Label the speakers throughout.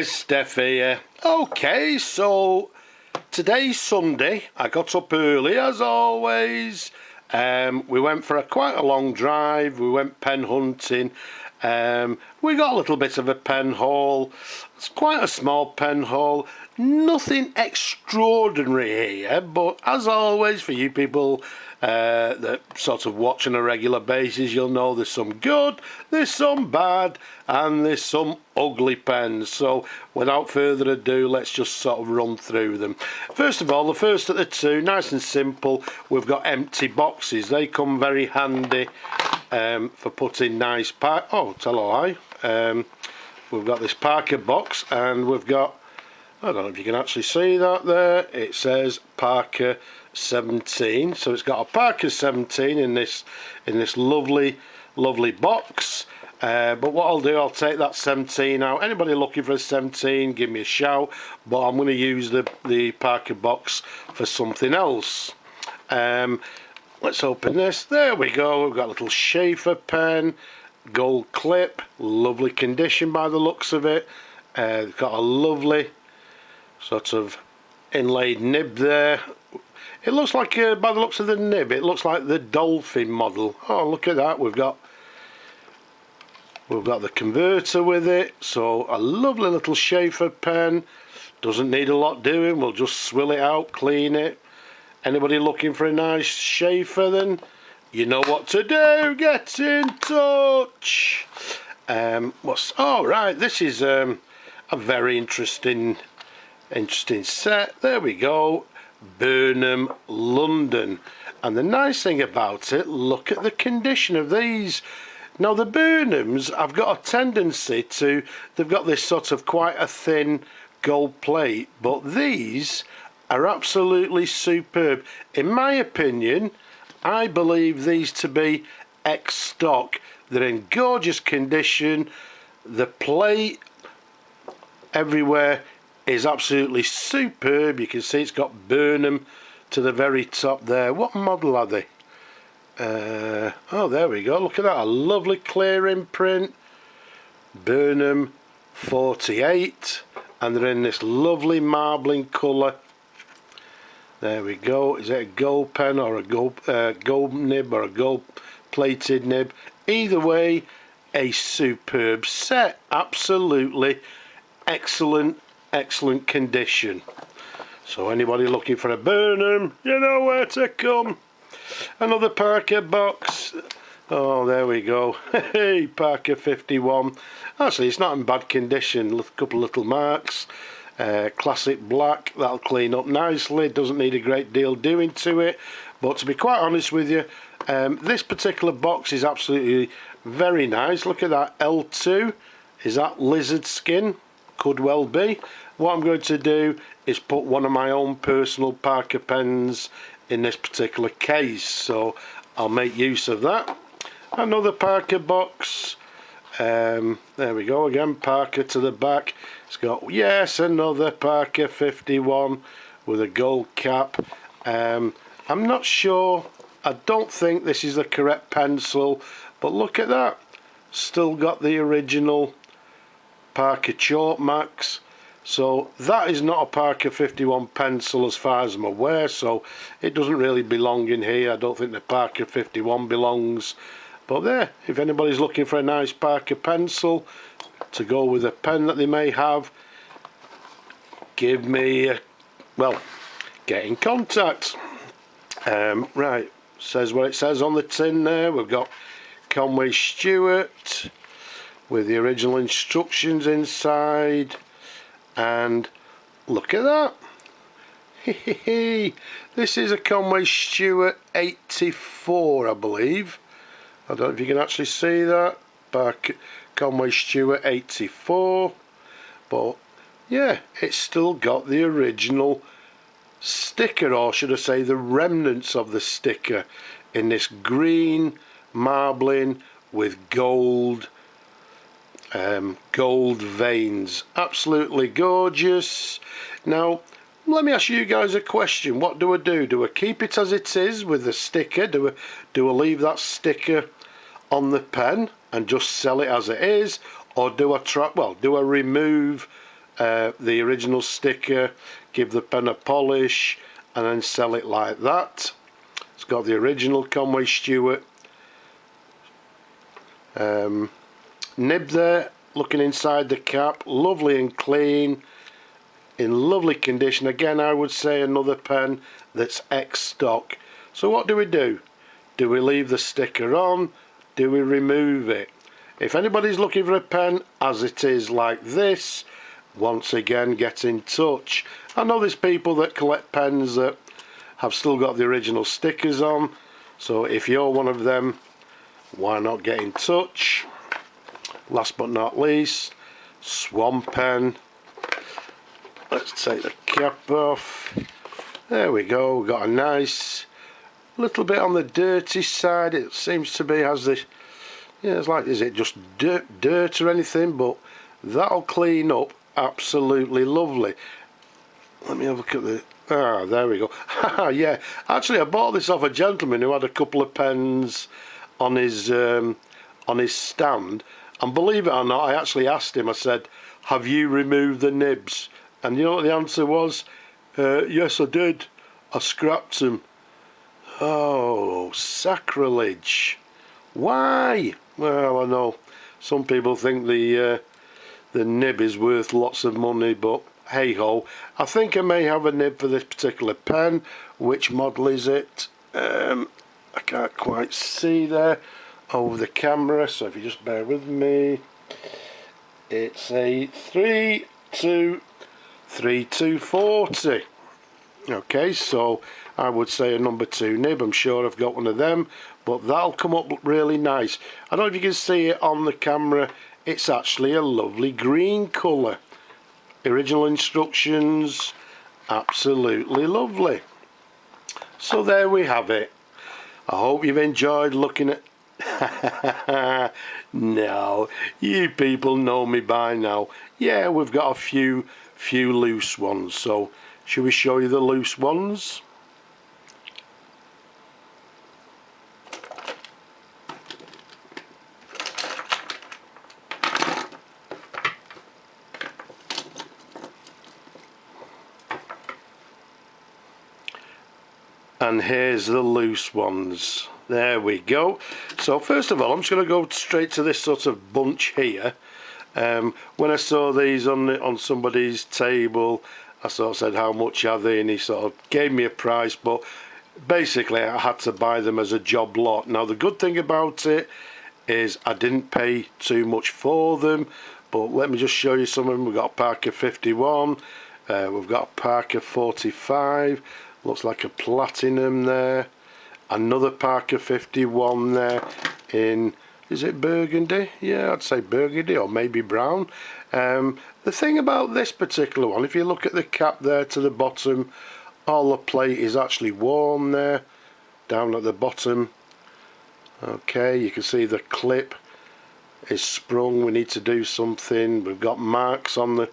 Speaker 1: guys, Steph here. Okay, so today's Sunday. I got up early as always. We went for quite a long drive. We went pen hunting. We got a little bit of a pen haul. It's quite a small pen haul. Nothing extraordinary here, but as always, for you people that sort of watch on a regular basis, you'll know there's some good, there's some bad, and there's some ugly pens. So without further ado, let's just sort of run through them. First of all, the first of the two, nice and simple, we've got empty boxes. They come very handy for putting nice tell a lie. We've got this Parker box, and we've got, I don't know if you can actually see that there, it says Parker 17. So it's got a Parker 17 in this lovely box. But what I'll do, I'll take that 17 out. Anybody looking for a 17, give me a shout, but I'm going to use the Parker box for something else. Let's open this. There we go. We've got a little Schaefer pen, gold clip, lovely condition by the looks of it. It's got a lovely sort of inlaid nib there. It looks like, by the looks of the nib, it looks like the Dolphin model. Oh, look at that. We've got the converter with it. So a lovely little Schaefer pen. Doesn't need a lot doing. We'll just swill it out, clean it. Anybody looking for a nice Schaefer, then you know what to do. Get in touch. Right, this is a very interesting set. There we go. Burnham, London. And the nice thing about it, look at the condition of these. Now the Burnhams, I've got a tendency to, they've got this sort of quite a thin gold plate, but these are absolutely superb. In my opinion, I believe these to be ex-stock. They're in gorgeous condition. The plate everywhere is absolutely superb. You can see it's got Burnham to the very top there. What model are they? Oh, there we go. Look at that. A lovely clear imprint. Burnham 48. And they're in this lovely marbling colour. There we go. Is it a gold pen or a gold nib or a gold plated nib? Either way, a superb set. Absolutely excellent condition. So anybody looking for a Burnham, you know where to come. Another Parker box. Oh, there we go. Hey, Parker 51. Actually, it's not in bad condition. A couple of little marks. Classic black. That'll clean up nicely. Doesn't need a great deal doing to it. But to be quite honest with you, this particular box is absolutely very nice. Look at that. L2. Is that lizard skin? Could well be. What I'm going to do is put one of my own personal Parker pens in this particular case, so I'll make use of that. Another Parker box. There we go again, Parker to the back. It's got, yes, another Parker 51 with a gold cap. I'm not sure, I don't think this is the correct pencil, but look at that. Still got the original Parker chalk marks. So that is not a Parker 51 pencil as far as I'm aware, so it doesn't really belong in here. I don't think the Parker 51 belongs. But there, if anybody's looking for a nice Parker pencil to go with a pen that they may have, give me get in contact. Right, says what it says on the tin there. We've got Conway Stewart with the original instructions inside. And look at that. This is a Conway Stewart 84, I believe. I don't know if you can actually see that. Conway Stewart 84. But yeah, it's still got the original sticker, or should I say the remnants of the sticker, in this green marbling with gold veins. Absolutely gorgeous. Now let me ask you guys a question. What do I do? Do I keep it as it is with the sticker? Do I leave that sticker on the pen and just sell it as it is, or do I remove the original sticker, give the pen a polish, and then sell it like that. It's got the original Conway Stewart nib there, looking inside the cap, lovely and clean, in lovely condition. Again, I would say another pen that's ex-stock. So what do? Do we leave the sticker on? Do we remove it? If anybody's looking for a pen as it is like this, once again, get in touch. I know there's people that collect pens that have still got the original stickers on, so if you're one of them, why not get in touch? Last but not least, Swan pen. Let's take the cap off. There we go. We've got a nice little bit on the dirty side. It seems to be has this, yeah, it's like, is it just dirt or anything? But that'll clean up absolutely lovely. Let me have a look at the, there we go. Yeah, actually I bought this off a gentleman who had a couple of pens on his stand, and believe it or not, I actually asked him, I said, have you removed the nibs? And you know what the answer was? Yes, I did. I scrapped them. Oh, sacrilege. Why? Well, I know some people think the nib is worth lots of money, but hey ho. I think I may have a nib for this particular pen. Which model is it? I can't quite see there over the camera, so if you just bear with me. It's a 3240. Okay, so I would say a number 2 nib. I'm sure I've got one of them, but that'll come up really nice. I don't know if you can see it on the camera. It's actually a lovely green colour. Original instructions, absolutely lovely. So there we have it. I hope you've enjoyed looking at no, you people know me by now. Yeah, we've got a few loose ones, so should we show you the loose ones? And here's the loose ones. There we go. So first of all, I'm just going to go straight to this sort of bunch here. When I saw these on somebody's table, I sort of said, how much are they? And he sort of gave me a price, but basically I had to buy them as a job lot. Now the good thing about it is I didn't pay too much for them, but let me just show you some of them. We've got a Parker 51, we've got a Parker 45, looks like a platinum there. Another Parker 51 there in, is it burgundy? Yeah, I'd say burgundy or maybe brown. The thing about this particular one, if you look at the cap there to the bottom, all the plate is actually worn there, down at the bottom. Okay, you can see the clip is sprung. We need to do something. We've got marks on the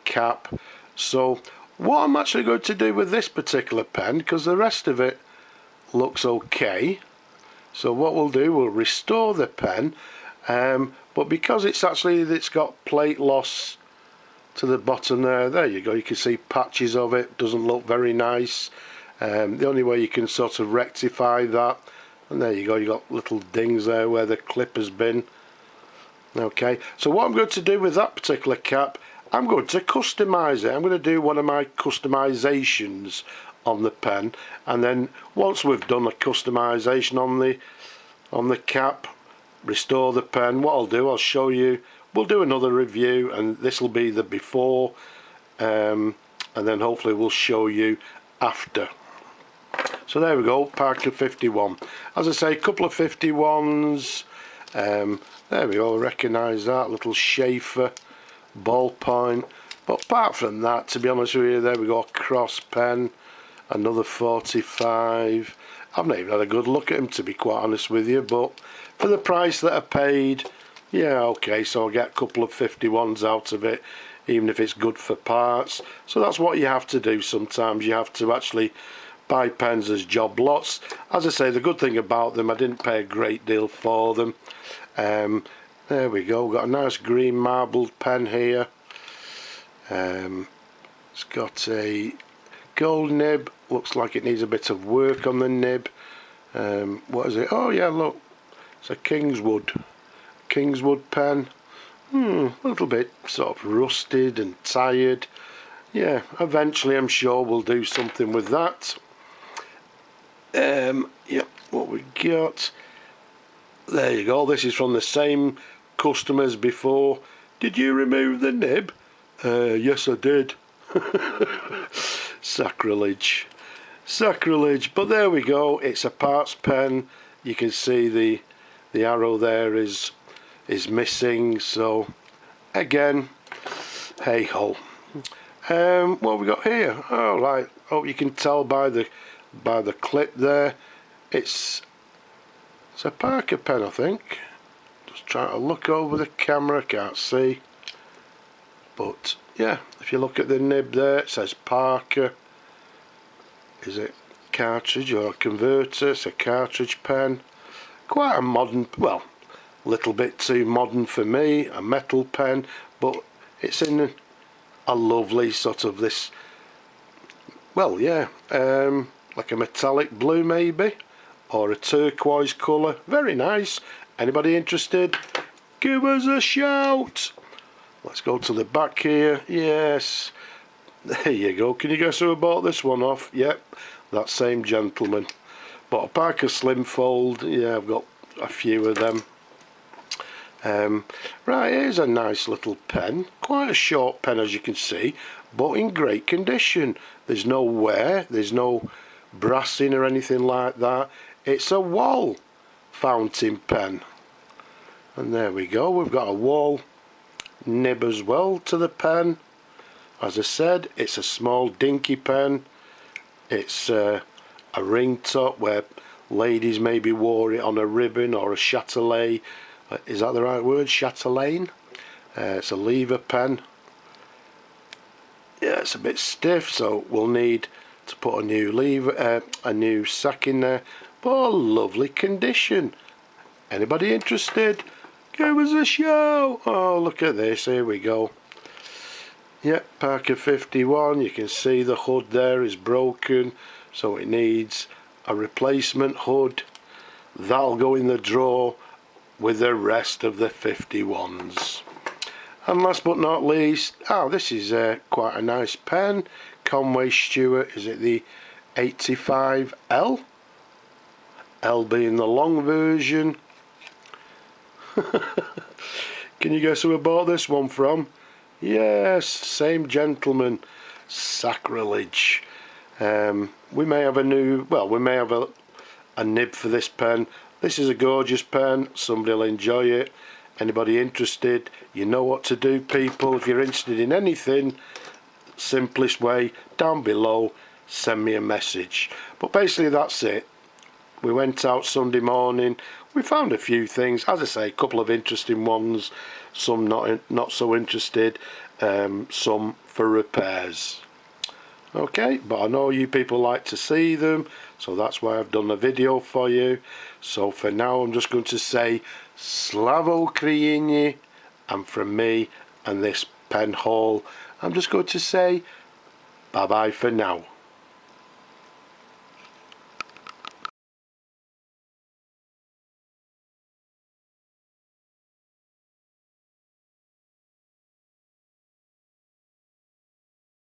Speaker 1: cap. So what I'm actually going to do with this particular pen, because the rest of it looks okay, so what we'll do, we'll restore the pen, but because it's got plate loss to the bottom there you go, you can see patches of it, doesn't look very nice. The only way you can sort of rectify that, and there you go, you got little dings there where the clip has been. Okay, so what I'm going to do with that particular cap, I'm going to customize it. I'm going to do one of my customizations on the pen, and then once we've done a customization on the cap, restore the pen, what I'll do, I'll show you, we'll do another review, and this will be the before, and then hopefully we'll show you after. So there we go, Parker 51. As I say, a couple of 51s, there we go, recognise that, little Schaefer ballpoint, but apart from that, to be honest with you, there we go, cross pen, another 45. I've not even had a good look at them, to be quite honest with you, but for the price that I paid, yeah, okay, so I'll get a couple of 51s out of it, even if it's good for parts. So that's what you have to do sometimes. You have to actually buy pens as job lots. As I say, the good thing about them, I didn't pay a great deal for them. There we go, got a nice green marbled pen here. It's got a gold nib, looks like it needs a bit of work on the nib. What is it? Oh yeah, look, it's a Kingswood pen. A little bit sort of rusted and tired. Yeah, eventually I'm sure we'll do something with that. Yep, what we got. There you go, this is from the same customers before. Did you remove the nib? Yes I did. Sacrilege. But there we go, it's a parts pen. You can see the arrow there is missing, so again, hey ho. What have we got here? Oh right, hope you can tell by the clip there. It's a Parker pen, I think. Just trying to look over the camera, can't see. But yeah, if you look at the nib there, it says Parker. Is it cartridge or converter? It's a cartridge pen. Quite a modern, well, a little bit too modern for me, a metal pen, but it's in a lovely sort of this, well yeah, like a metallic blue maybe, or a turquoise colour. Very nice. Anybody interested? Give us a shout. Let's go to the back here. Yes, there you go. Can you guess who I bought this one off? Yep, that same gentleman. Bought a Parker Slim Fold. Yeah, I've got a few of them. Right, here's a nice little pen. Quite a short pen as you can see, but in great condition. There's no wear, there's no brassing or anything like that. It's a wall fountain pen. And there we go, we've got a wall nib as well to the pen. As I said, it's a small dinky pen. It's a ring top where ladies maybe wore it on a ribbon or a chatelaine. Is that the right word? Chatelaine? It's a lever pen. Yeah, it's a bit stiff, so we'll need to put a new lever, a new sack in there. But lovely condition. Anybody interested? Give us a shout. Oh, look at this. Here we go. Yep, Parker 51. You can see the hood there is broken, so it needs a replacement hood. That'll go in the drawer with the rest of the 51s. And last but not least, this is quite a nice pen. Conway Stewart, is it the 85L? L being the long version. Can you guess who I bought this one from? Yes, same gentleman. Sacrilege. We may have a new, well, we may have a nib for this pen. This is a gorgeous pen, somebody will enjoy it. Anybody interested, you know what to do, people. If you're interested in anything, simplest way, down below, send me a message. But basically that's it. We went out Sunday morning, we found a few things, as I say, a couple of interesting ones, some not so interested, some for repairs. Okay, but I know you people like to see them, so that's why I've done a video for you. So for now I'm just going to say Slavo Ukraini, and from me and this pen haul I'm just going to say bye bye for now.